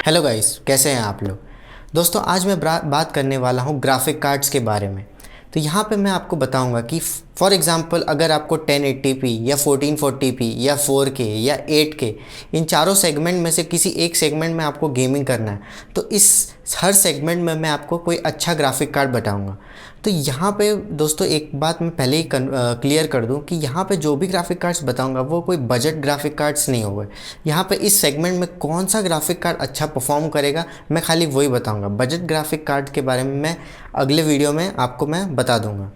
Hello guys, कैसे हैं आप लोग। दोस्तों, आज मैं बात करने वाला हूं ग्राफिक कार्ड्स के बारे में। तो यहाँ पे मैं आपको बताऊंगा कि फॉर एग्जांपल अगर आपको 1080p या 1440p या 4K या 8K इन चारों सेगमेंट में से किसी एक सेगमेंट में आपको गेमिंग करना है, तो इस हर सेगमेंट में मैं आपको कोई अच्छा ग्राफिक कार्ड बताऊंगा। तो यहाँ पे दोस्तों एक बात मैं पहले ही क्लियर कर दूं कि यहाँ पे जो भी ग्राफिक कार्ड्स बताऊंगा वो कोई बजट ग्राफिक कार्ड्स नहीं होंगे। यहाँ पे इस सेगमेंट में कौन सा ग्राफिक कार्ड अच्छा परफॉर्म करेगा मैं खाली वही बताऊंगा। बजट ग्राफिक कार्ड के बारे में मैं अगले वीडियो में आपको मैं बता दूंगा।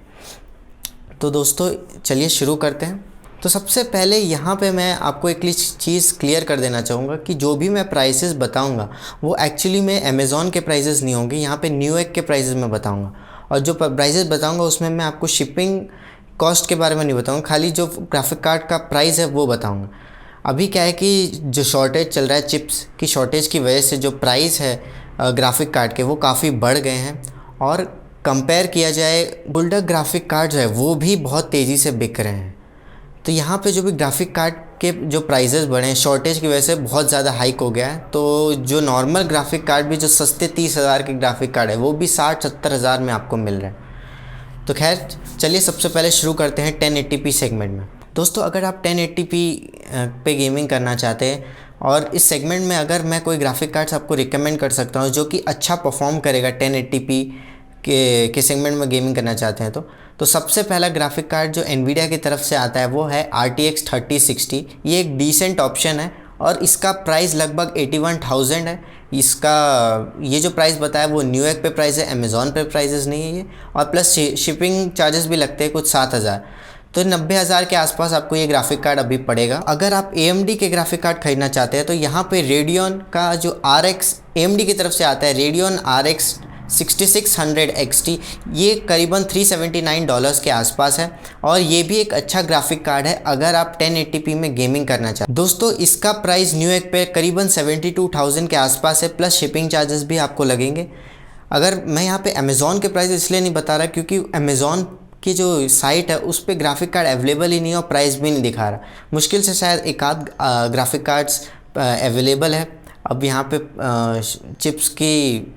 तो दोस्तों चलिए शुरू करते हैं। तो सबसे पहले यहाँ पे मैं आपको एक चीज़ क्लियर कर देना चाहूँगा कि जो भी मैं प्राइसेस बताऊँगा वो एक्चुअली में अमेज़ॉन के प्राइसेस नहीं होंगे। यहाँ पे न्यूयॉर्क के प्राइसेस मैं बताऊँगा, और जो प्राइसेस बताऊँगा उसमें मैं आपको शिपिंग कॉस्ट के बारे में नहीं बताऊँगा, खाली जो ग्राफिक कार्ड का प्राइस है वो बताऊँगा। अभी क्या है कि जो शॉर्टेज चल रहा है, चिप्स की शॉर्टेज की वजह से जो प्राइस है ग्राफिक कार्ड के वो काफ़ी बढ़ गए हैं, और कंपेयर किया जाए बुल्डर ग्राफिक कार्ड जो है वो भी बहुत तेज़ी से बिक रहे हैं। तो यहाँ पे जो भी ग्राफिक कार्ड के जो प्राइसेस बढ़े हैं शॉर्टेज की वजह से बहुत ज़्यादा हाइक हो गया है। तो जो नॉर्मल ग्राफिक कार्ड भी जो सस्ते 30,000 के ग्राफिक कार्ड है वो भी 60-70 हज़ार में आपको मिल रहा है। तो खैर चलिए सबसे पहले शुरू करते हैं 1080p सेगमेंट में। दोस्तों अगर आप 1080p पे गेमिंग करना चाहते हैं और इस सेगमेंट में अगर मैं कोई ग्राफिक कार्ड्स आपको रिकमेंड कर सकता हूँ जो कि अच्छा परफॉर्म करेगा 1080p के सेगमेंट में गेमिंग करना चाहते हैं, तो सबसे पहला ग्राफिक कार्ड जो एनवीडिया की तरफ से आता है वो है RTX 3060। ये एक डिसेंट ऑप्शन है और इसका प्राइस लगभग 81,000 है। इसका ये जो प्राइस बताया वो न्यूयॉर्क पे प्राइस है, अमेज़ॉन पे प्राइसेस नहीं है ये, और प्लस शिपिंग चार्जेस भी लगते हैं कुछ 7,000। तो 90,000 के आसपास आपको ये ग्राफिक कार्ड अभी पड़ेगा। अगर आप AMD के ग्राफिक कार्ड खरीदना चाहते हैं तो यहाँ पे रेडियन का जो RX AMD की तरफ से आता है, रेडियन RX 6600 XT, ये करीबन $379 के आसपास है, और ये भी एक अच्छा ग्राफिक कार्ड है अगर आप 1080p में गेमिंग करना चाहते हैं। दोस्तों इसका प्राइस न्यूयॉर्क पे करीबन 72,000 के आसपास है, प्लस शिपिंग चार्जेस भी आपको लगेंगे। अगर मैं यहाँ पे अमेज़ॉन के प्राइस इसलिए नहीं बता रहा क्योंकि अमेज़ॉन की जो साइट है उस पर ग्राफिक कार्ड अवेलेबल ही नहीं है और प्राइस भी नहीं दिखा रहा। मुश्किल से शायद एक आध ग्राफिक कार्ड्स अवेलेबल है। अब यहाँ पे चिप्स की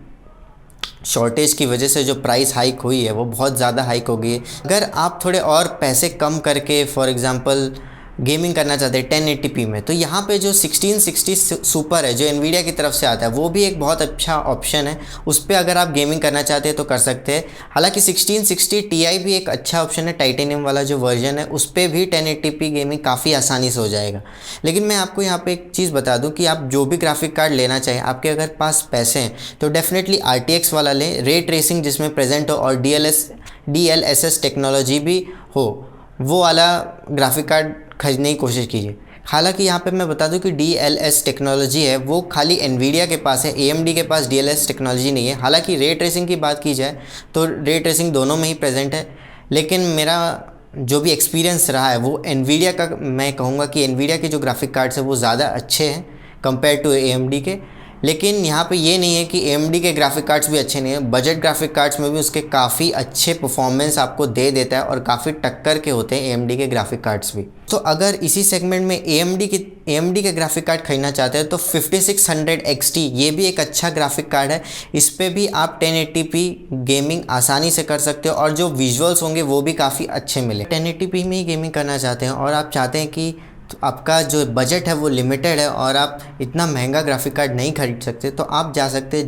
शॉर्टेज की वजह से जो प्राइस हाइक हुई है वो बहुत ज़्यादा हाइक हो गई है। अगर आप थोड़े और पैसे कम करके फॉर एग्जांपल गेमिंग करना चाहते हैं 1080p में, तो यहाँ पे जो 1660 सुपर है जो एनवीडिया की तरफ से आता है वो भी एक बहुत अच्छा ऑप्शन है। उस पर अगर आप गेमिंग करना चाहते हैं तो कर सकते हैं। हालांकि 1660 Ti भी एक अच्छा ऑप्शन है, टाइटेनियम वाला जो वर्जन है उस पर भी 1080p गेमिंग काफ़ी आसानी से हो जाएगा। लेकिन मैं आपको यहाँ पे एक चीज़ बता दूँ कि आप जो भी ग्राफिक कार्ड लेना चाहें, आपके अगर पास पैसे हैं तो डेफिनेटली RTX वाला लें, रे ट्रेसिंग जिसमें प्रेजेंट हो और DLSS टेक्नोलॉजी भी हो, वो वाला ग्राफिक कार्ड खरीदने की कोशिश कीजिए। हालांकि यहाँ पे मैं बता दूं कि DLSS टेक्नोलॉजी है वो खाली एनवीडिया के पास है, AMD के पास DLSS टेक्नोलॉजी नहीं है। हालांकि रे ट्रेसिंग की बात की जाए तो रे ट्रेसिंग दोनों में ही प्रेजेंट है, लेकिन मेरा जो भी एक्सपीरियंस रहा है वो एनवीडिया का, मैं कहूँगा कि एनवीडिया के जो ग्राफिक कार्ड्स है वो ज़्यादा अच्छे हैं कंपेयर टू AMD के। लेकिन यहाँ पे ये नहीं है कि AMD के ग्राफिक कार्ड्स भी अच्छे नहीं हैं, बजट ग्राफिक कार्ड्स में भी उसके काफ़ी अच्छे परफॉर्मेंस आपको दे देता है और काफ़ी टक्कर के होते हैं AMD के ग्राफिक कार्ड्स भी। तो अगर इसी सेगमेंट में AMD के ग्राफिक कार्ड खरीदना चाहते हैं तो 5600 XT ये भी एक अच्छा ग्राफिक कार्ड है। इस पर भी आप 1080p गेमिंग आसानी से कर सकते हो और जो विजुअल्स होंगे वो भी काफ़ी अच्छे मिले। 1080p में ही गेमिंग करना चाहते हैं और आप चाहते हैं कि तो आपका जो बजट है वो लिमिटेड है और आप इतना महंगा ग्राफिक कार्ड नहीं खरीद सकते, तो आप जा सकते हैं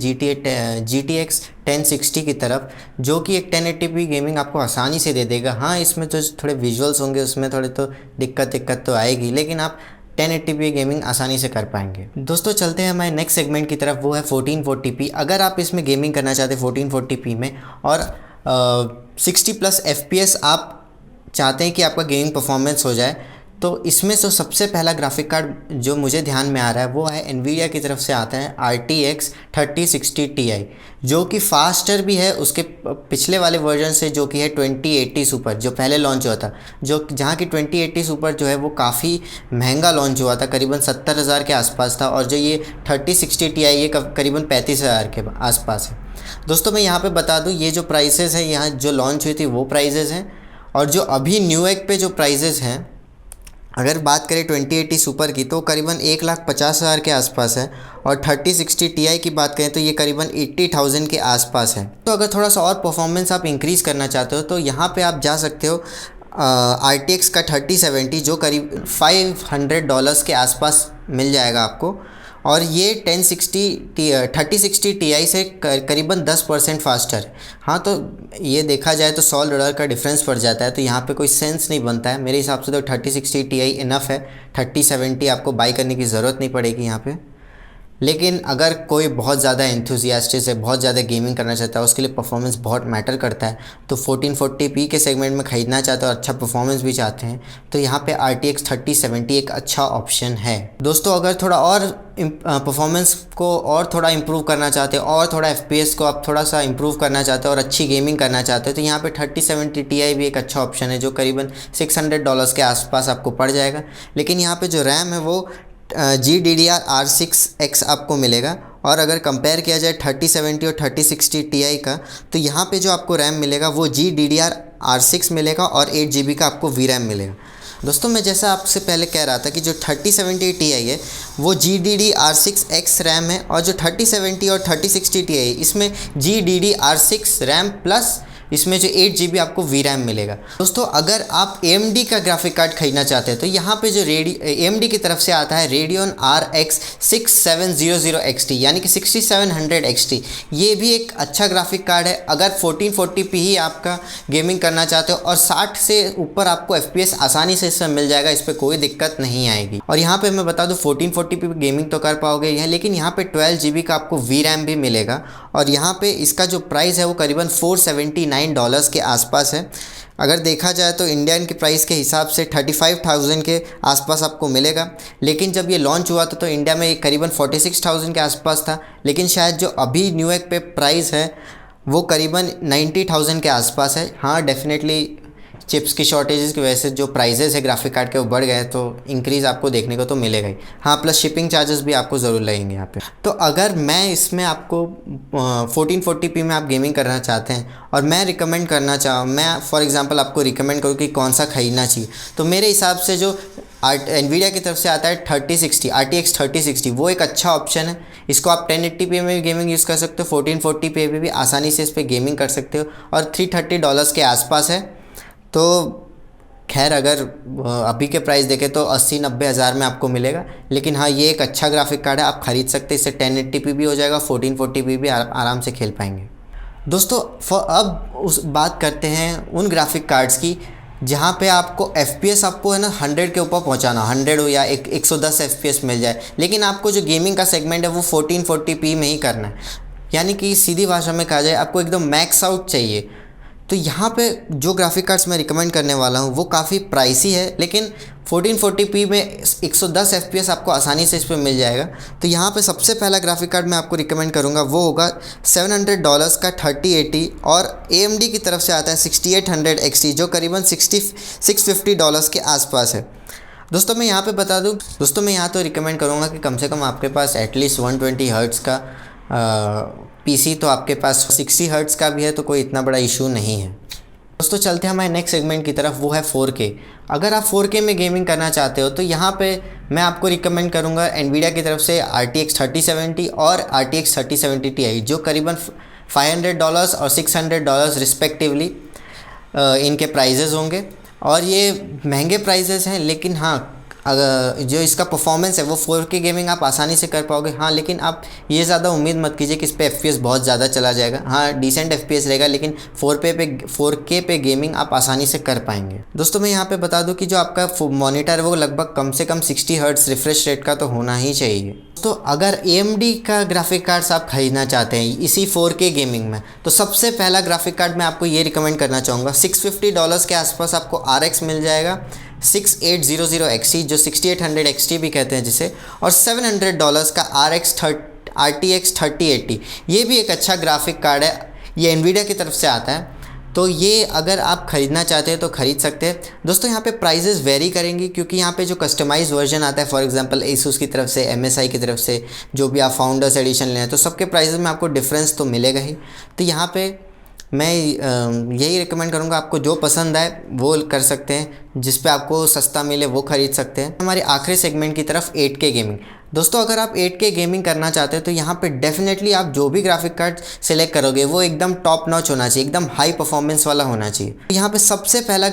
GTX 1060 की तरफ, जो कि एक 1080p गेमिंग आपको आसानी से दे देगा। हाँ, इसमें तो थोड़े विजुअल्स होंगे, उसमें थोड़े तो दिक्कत तो आएगी, लेकिन आप 1080p गेमिंग आसानी से कर पाएंगे। दोस्तों चलते हैं हमारे नेक्स्ट सेगमेंट की तरफ, वो है 1440p। अगर आप इसमें गेमिंग करना चाहते हैं 1440p में और 60+ FPS आप चाहते हैं कि आपका गेमिंग परफॉर्मेंस हो जाए, तो इसमें से सबसे पहला ग्राफिक कार्ड जो मुझे ध्यान में आ रहा है वो है एनवीडिया की तरफ से आता है RTX 3060 Ti, जो कि फास्टर भी है उसके पिछले वाले वर्जन से, जो कि है 2080 सुपर जो पहले लॉन्च हुआ था, जो जहाँ की 2080 सुपर जो है वो काफ़ी महंगा लॉन्च हुआ था, करीबन 70,000 के आसपास था, और जो ये 3060 Ti ये करीबन 35,000 के आसपास है। दोस्तों मैं यहाँ पर बता दूँ ये जो प्राइसेस है यहाँ जो लॉन्च हुई थी वो प्राइजेज़ हैं, और जो अभी न्यूयॉर्क पे जो प्राइजेज़ हैं अगर बात करें 2080 सुपर की तो करीबन 1,50,000 के आसपास है, और 3060 Ti की बात करें तो ये करीबन 80,000 के आसपास है। तो अगर थोड़ा सा और परफॉर्मेंस आप इंक्रीज़ करना चाहते हो तो यहाँ पे आप जा सकते हो RTX का 3070, जो करीब $500 के आसपास मिल जाएगा आपको, और ये 3060 Ti से करीबन 10% फास्टर है। हाँ, तो ये देखा जाए तो $100 का डिफरेंस पड़ जाता है, तो यहाँ पे कोई सेंस नहीं बनता है मेरे हिसाब से। तो 3060 Ti इनफ है, 3070 आपको बाई करने की ज़रूरत नहीं पड़ेगी यहाँ पे। लेकिन अगर कोई बहुत ज़्यादा एंथुजियास्टिक है, बहुत ज़्यादा गेमिंग करना चाहता है, उसके लिए परफॉर्मेंस बहुत मैटर करता है, तो 1440p के सेगमेंट में ख़रीदना चाहते हो और अच्छा परफॉर्मेंस भी चाहते हैं तो यहाँ पे RTX 3070 एक अच्छा ऑप्शन है। दोस्तों, अगर थोड़ा और परफॉर्मेंस को और थोड़ा इंप्रूव करना चाहते हो, और थोड़ा FPS को आप थोड़ा सा इंप्रूव करना चाहते हो और अच्छी गेमिंग करना चाहते हो, तो यहाँ पे 3070 Ti भी एक अच्छा ऑप्शन है, जो करीबन $600 के आसपास आपको पड़ जाएगा। लेकिन यहाँ पे जो रैम है वो GDDR6X आपको मिलेगा। और अगर कंपेयर किया जाए 3070 और 3060 Ti का, तो यहाँ पे जो आपको रैम मिलेगा वो GDDR6 मिलेगा, और 8 GB का आपको VRAM मिलेगा। दोस्तों, मैं जैसा आपसे पहले कह रहा था कि जो 3070 Ti है वो GDDR6X रैम है, और जो 3070 और 3060 Ti इसमें GDDR6 रैम प्लस इसमें जो 8 GB आपको VRAM मिलेगा। दोस्तों, अगर आप AMD का ग्राफिक कार्ड खरीदना चाहते हैं तो यहाँ पे जो AMD की तरफ से आता है Radeon RX 6700 XT, यानी कि 6700 XT, ये भी एक अच्छा ग्राफिक कार्ड है। अगर 1440p ही आपका गेमिंग करना चाहते हो और 60 से ऊपर आपको FPS आसानी से इसमें मिल जाएगा, इस पर कोई दिक्कत नहीं आएगी। और यहाँ पर मैं बता दूँ 1440p पे गेमिंग तो कर पाओगे यहाँ, लेकिन यहाँ पे 12 GB का आपको VRAM भी मिलेगा, और यहाँ पे इसका जो प्राइस है वो करीबन $479 के आसपास है। अगर देखा जाए तो इंडियन की प्राइस के हिसाब से 35,000 के आसपास आपको मिलेगा। लेकिन जब ये लॉन्च हुआ था तो इंडिया में ये करीबन 46,000 के आसपास था, लेकिन शायद जो अभी न्यूयॉर्क पे प्राइस है वो करीबन 90,000 के आसपास है। हाँ, डेफिनेटली चिप्स की शॉर्टेजेस की वजह से जो प्राइजेस है ग्राफिक कार्ड के वो बढ़ गए, तो इंक्रीज़ आपको देखने को तो मिलेगा ही। हाँ, प्लस शिपिंग चार्जेस भी आपको ज़रूर लगेंगे यहाँ पे। तो अगर मैं इसमें आपको 1440p में आप गेमिंग करना चाहते हैं और मैं रिकमेंड करना मैं फॉर एग्जांपल आपको रिकमेंड करूँ कि कौन सा खरीदना चाहिए, तो मेरे हिसाब से जो NVIDIA की तरफ से आता है 3060 RTX 3060 वो एक अच्छा ऑप्शन है। इसको आप 1080p में भी गेमिंग यूज़ कर सकते हो, 1440p पे भी आसानी से इस पर गेमिंग कर सकते हो, और $330 के आसपास है। तो खैर, अगर अभी के प्राइस देखें तो 80-90 हज़ार में आपको मिलेगा। लेकिन हाँ, ये एक अच्छा ग्राफिक कार्ड है, आप ख़रीद सकते हैं। इससे 1080p भी हो जाएगा, 1440p भी आराम से खेल पाएंगे। दोस्तों, अब बात करते हैं उन ग्राफिक कार्ड्स की जहाँ पे आपको FPS आपको है ना 100 के ऊपर पहुँचाना, 100 हो या 110 FPS मिल जाए, लेकिन आपको जो गेमिंग का सेगमेंट है वो 1440p में ही करना है। यानी कि सीधी भाषा में कहा जाए आपको एकदम मैक्स आउट चाहिए। तो यहाँ पे जो ग्राफिक कार्ड्स मैं रिकमेंड करने वाला हूँ वो काफ़ी प्राइसी है, लेकिन 1440p में 110 FPS आपको आसानी से इस पर मिल जाएगा। तो यहाँ पे सबसे पहला ग्राफिक कार्ड मैं आपको रिकमेंड करूँगा वो होगा $700 का 3080, और AMD की तरफ से आता है 6800 XT, जो करीबन $650 के आसपास है। दोस्तों, मैं यहाँ पे बता दूँ, दोस्तों मैं यहाँ तो रिकमेंड करूँगा कि कम से कम आपके पास एटलीस्ट 120 हर्ट्ज़ का PC तो आपके पास 60 हर्ट्ज़ का भी है, तो कोई इतना बड़ा इशू नहीं है। दोस्तों, चलते हैं हमारे नेक्स्ट सेगमेंट की तरफ, वो है 4K। अगर आप 4K में गेमिंग करना चाहते हो तो यहाँ पे मैं आपको रिकमेंड करूँगा NVIDIA की तरफ से RTX 3070 और RTX 3070 Ti, जो करीबन $500 और $600 रिस्पेक्टिवली इनके प्राइजेज़ होंगे। और ये महंगे प्राइजेज़ हैं, लेकिन हाँ, अगर जो इसका परफॉर्मेंस है वो 4K गेमिंग आप आसानी से कर पाओगे। हाँ, लेकिन आप ये ज़्यादा उम्मीद मत कीजिए कि इस पे FPS बहुत ज़्यादा चला जाएगा। हाँ, डिसेंट FPS रहेगा, लेकिन 4K पे गेमिंग आप आसानी से कर पाएंगे। दोस्तों, मैं यहाँ पे बता दूँ कि जो आपका मॉनिटर है वो लगभग कम से कम 60 हर्ट्ज़ रिफ्रेश रेट का तो होना ही चाहिए। तो अगर AMD का ग्राफिक कार्ड्स आप खरीदना चाहते हैं इसी 4K गेमिंग में, तो सबसे पहला ग्राफिक कार्ड मैं आपको ये रिकमेंड करना चाहूँगा। $650 के आसपास आपको RX मिल जाएगा 6800 XT, जो 6800 XT भी कहते हैं जिसे, और $700 का RTX 3080। ये भी एक अच्छा ग्राफिक कार्ड है, ये NVIDIA की तरफ से आता है। तो ये अगर आप ख़रीदना चाहते हैं तो ख़रीद सकते हैं। दोस्तों, यहाँ पे प्राइजेस वेरी करेंगी, क्योंकि यहाँ पे जो कस्टमाइज वर्जन आता है, फॉर एग्जांपल ASUS की तरफ से, MSI की तरफ से, जो भी आप फाउंडर्स एडिशन लें, तो सबके प्राइजेस में आपको डिफरेंस तो मिलेगा ही। तो यहाँ पे मैं यही रिकमेंड करूँगा, आपको जो पसंद आए वो कर सकते हैं, जिस पे आपको सस्ता मिले वो ख़रीद सकते हैं। हमारे आखिरी सेगमेंट की तरफ 8K गेमिंग। दोस्तों अगर आप 8K गेमिंग करना चाहते हैं तो यहाँ पे डेफिनेटली आप जो भी ग्राफिक कार्ड सेलेक्ट करोगे वो एकदम टॉप नॉच होना चाहिए, एकदम हाई परफॉर्मेंस वाला होना चाहिए। यहाँ पे सबसे पहला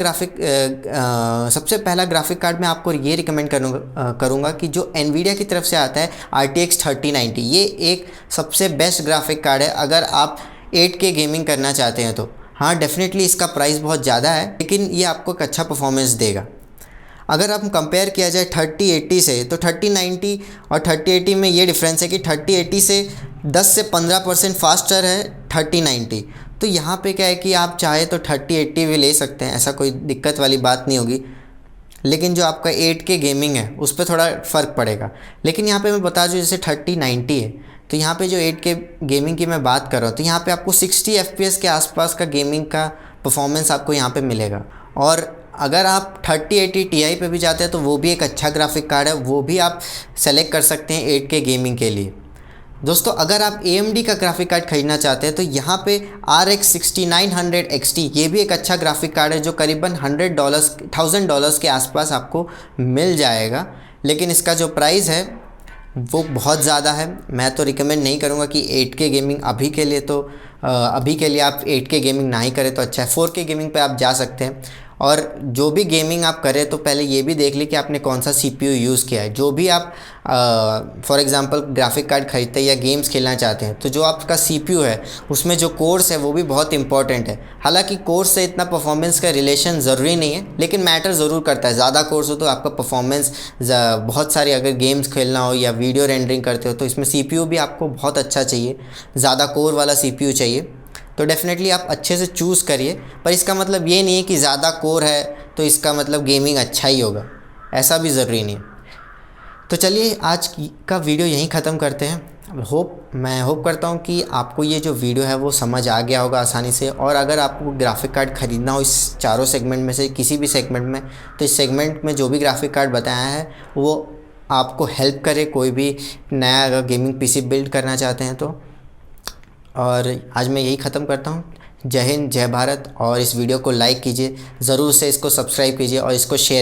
ग्राफिक कार्ड मैं आपको ये रिकमेंड करूँगा कि जो एनवीडिया की तरफ से आता है RTX 3090, ये एक सबसे बेस्ट ग्राफिक कार्ड है अगर आप 8K गेमिंग करना चाहते हैं तो। हाँ डेफिनेटली इसका प्राइस बहुत ज़्यादा है, लेकिन ये आपको एक अच्छा परफॉर्मेंस देगा। अगर हम कंपेयर किया जाए 3080 से, तो 3090 और 3080 में ये डिफरेंस है कि 3080 से 10 से 15% फास्टर है 3090। तो यहाँ पे क्या है कि आप चाहे तो 3080 भी ले सकते हैं, ऐसा कोई दिक्कत वाली बात नहीं होगी। लेकिन जो आपका 8K गेमिंग है उस पर थोड़ा फ़र्क पड़ेगा। लेकिन यहाँ पे मैं बता दूँ, जैसे 3090 है तो यहाँ पे जो 8K गेमिंग की मैं बात कर रहा हूँ तो यहाँ पे आपको 60 FPS के आसपास का गेमिंग का परफॉर्मेंस आपको यहाँ पे मिलेगा। और अगर आप 3080 Ti पे भी जाते हैं तो वो भी एक अच्छा ग्राफिक कार्ड है, वो भी आप सेलेक्ट कर सकते हैं 8K गेमिंग के लिए। दोस्तों अगर आप AMD का ग्राफिक कार्ड ख़रीदना चाहते हैं तो यहाँ पे RX 6900 XT, ये भी एक अच्छा ग्राफिक कार्ड है जो करीबन $1000 के आसपास आपको मिल जाएगा। लेकिन इसका जो प्राइस है वो बहुत ज़्यादा है। मैं तो रिकमेंड नहीं करूँगा कि 8K गेमिंग अभी के लिए आप 8K गेमिंग ना ही करें तो अच्छा है। 4K गेमिंग पे आप जा सकते हैं। और जो भी गेमिंग आप करें तो पहले ये भी देख लें कि आपने कौन सा CPU यूज़ किया है। जो भी आप फॉर एग्ज़ाम्पल ग्राफिक कार्ड ख़रीदते हैं या गेम्स खेलना चाहते हैं तो जो आपका CPU है उसमें जो कोर्स है वो भी बहुत इंपॉर्टेंट है। हालांकि कोर्स से इतना परफॉर्मेंस का रिलेशन ज़रूरी नहीं है, लेकिन मैटर ज़रूर करता है। ज़्यादा कोर्स हो तो आपका परफॉर्मेंस बहुत सारी, अगर गेम्स खेलना हो या वीडियो रेंडरिंग करते हो तो इसमें CPU भी आपको बहुत अच्छा चाहिए, ज़्यादा कोर वाला CPU चाहिए। तो डेफिनेटली आप अच्छे से चूज़ करिए, पर इसका मतलब ये नहीं है कि ज़्यादा कोर है तो इसका मतलब गेमिंग अच्छा ही होगा, ऐसा भी ज़रूरी नहीं है। तो चलिए आज का वीडियो यहीं ख़त्म करते हैं। मैं होप करता हूँ कि आपको ये जो वीडियो है वो समझ आ गया होगा आसानी से। और अगर आपको ग्राफिक कार्ड ख़रीदना हो इस चारों सेगमेंट में से किसी भी सेगमेंट में, तो इस सेगमेंट में जो भी ग्राफिक कार्ड बताया है वो आपको हेल्प करे कोई भी नया अगर गेमिंग PC बिल्ड करना चाहते हैं तो। और आज मैं यही ख़त्म करता हूँ। जय हिंद, जय भारत। और इस वीडियो को लाइक कीजिए, ज़रूर से इसको सब्सक्राइब कीजिए और इसको शेयर